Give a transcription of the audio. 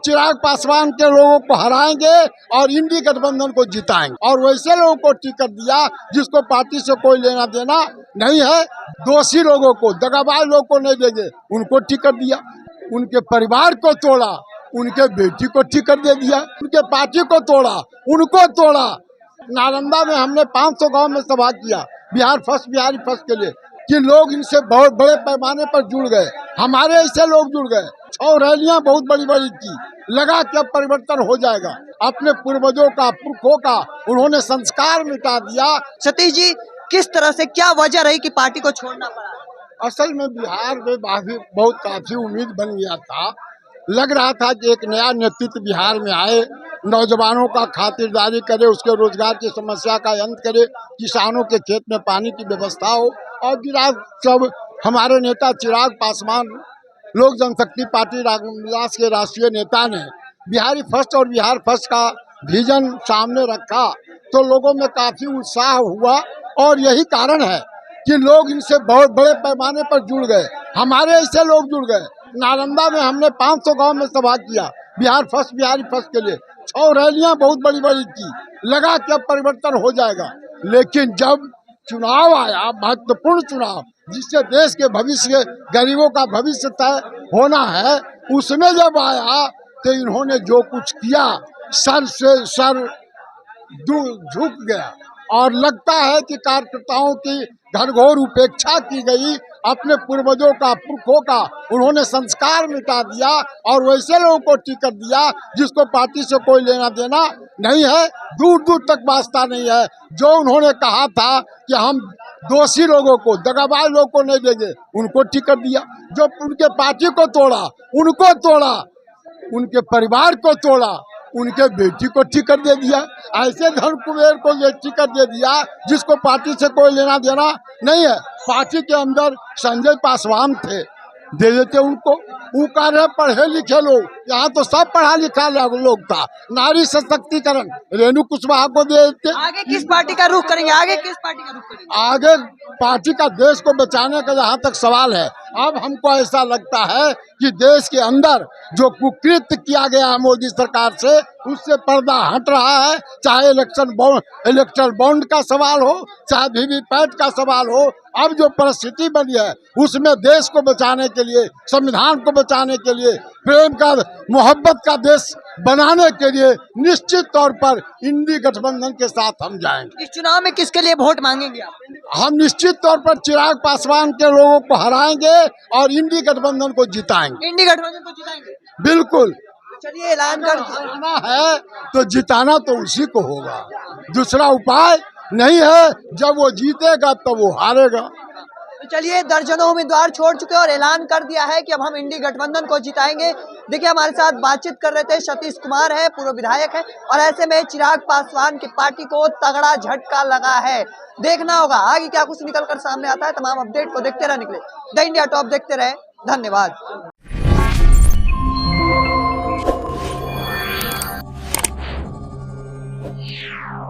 चिराग पासवान के लोगों को हराएंगे और इंडी गठबंधन को जिताएंगे। और वैसे लोगों को टिकट दिया जिसको पार्टी से कोई लेना देना नहीं है। दोषी लोगों को, दगाबाज लोगों को नहीं देंगे, उनको टिकट दिया। उनके परिवार को तोड़ा, उनके बेटी को टिकट दे दिया। उनके पार्टी को तोड़ा, उनको तोड़ा। नालंदा में हमने 500 गांव में सभा किया बिहारी फर्स्ट के लिए कि लोग इनसे बहुत बड़े पैमाने पर जुड़ गए। हमारे ऐसे लोग जुड़ गए। 6 रैलियां बहुत बड़ी बड़ी की, लगा कि अब परिवर्तन हो जाएगा। अपने पूर्वजों का, पुरखों का उन्होंने संस्कार मिटा दिया। सतीश जी, किस तरह से, क्या वजह रही कि पार्टी को छोड़ना पड़ा? असल में बिहार में काफी उम्मीद बन गया था। लग रहा था कि एक नया नेतृत्व बिहार में आए, नौजवानों का खातिरदारी करे, उसके रोजगार की समस्या का अंत करे, किसानों के खेत में पानी की व्यवस्था हो। और सब हमारे नेता चिराग पासवान, लोक जनशक्ति पार्टी रामविलास के राष्ट्रीय नेता ने बिहारी फर्स्ट और बिहार फर्स्ट का विजन सामने रखा तो लोगों में काफी उत्साह हुआ। और यही कारण है कि लोग इनसे बहुत बड़े पैमाने पर जुड़ गए। हमारे ऐसे लोग जुड़ गए। नालंदा में हमने 500 गांव में सभा किया बिहारी फर्स्ट के लिए। 6 रैलियां बहुत बड़ी बड़ी की, लगा कि अब परिवर्तन हो जाएगा। लेकिन जब चुनाव आया, महत्वपूर्ण चुनाव जिससे देश के भविष्य, गरीबों का भविष्य तय होना है, उसमें जब आया तो इन्होंने जो कुछ किया, सर से सर झुक गया। और लगता है कि कार्यकर्ताओं की घनघोर उपेक्षा की गई। अपने पूर्वजों का, पुरखों का उन्होंने संस्कार मिटा दिया और वैसे लोगों को टिकट दिया जिसको पार्टी से कोई लेना देना नहीं है, दूर दूर तक वास्ता नहीं है। जो उन्होंने कहा था कि हम दोषी लोगों को, दगाबाज लोगों को नहीं देंगे, उनको टिकट दिया। जो उनके पार्टी को तोड़ा, उनको तोड़ा, उनके परिवार को तोड़ा, उनके बेटी को टिकट दे दिया। ऐसे धन कुबेर को ये टिकट दे दिया जिसको पार्टी से कोई लेना देना नहीं है। पार्टी के अंदर संजय पासवान थे, दे देते उनको। वो कह रहे पढ़े लिखे लोग, यहाँ तो सब पढ़ा लिखा लोग था। नारी सशक्तिकरण रेणु कुशवाहा को दे देते। आगे किस पार्टी का रुख करेंगे? आगे किस पार्टी का रुख करेंगे? आगे पार्टी का देश को बचाने का जहाँ तक सवाल है, अब हमको ऐसा लगता है कि देश के अंदर जो कुकृत्य किया गया है मोदी सरकार से, उससे पर्दा हट रहा है। चाहे इलेक्ट्रल बॉन्ड का सवाल हो, चाहे वीवीपैट का सवाल हो। अब जो परिस्थिति बनी है उसमें देश को बचाने के लिए, संविधान को बचाने के लिए, प्रेम का, मोहब्बत का देश बनाने के लिए निश्चित तौर पर इंडी गठबंधन के साथ हम जाएंगे। इस चुनाव में किसके लिए वोट मांगेंगे आप? हम निश्चित तौर पर चिराग पासवान के लोगों को हराएंगे और इंडी गठबंधन को जिताएंगे। इंडी गठबंधन को जिताएंगे? बिल्कुल। चलिए, ऐलान कर जिताना है तो जिताना तो उसी को होगा, दूसरा उपाय नहीं है। जब वो जीतेगा तब वो हारेगा। तो चलिए, दर्जनों उम्मीदवार छोड़ चुके और ऐलान कर दिया है कि अब हम इंडी गठबंधन को जिताएंगे। देखिए, हमारे साथ बातचीत कर रहे थे सतीश कुमार है, पूर्व विधायक है। और ऐसे में चिराग पासवान की पार्टी को तगड़ा झटका लगा है। देखना होगा आगे क्या कुछ निकल कर सामने आता है। तमाम अपडेट को देखते रहे निकले द इंडिया टॉप देखते रहे। धन्यवाद। Yeah.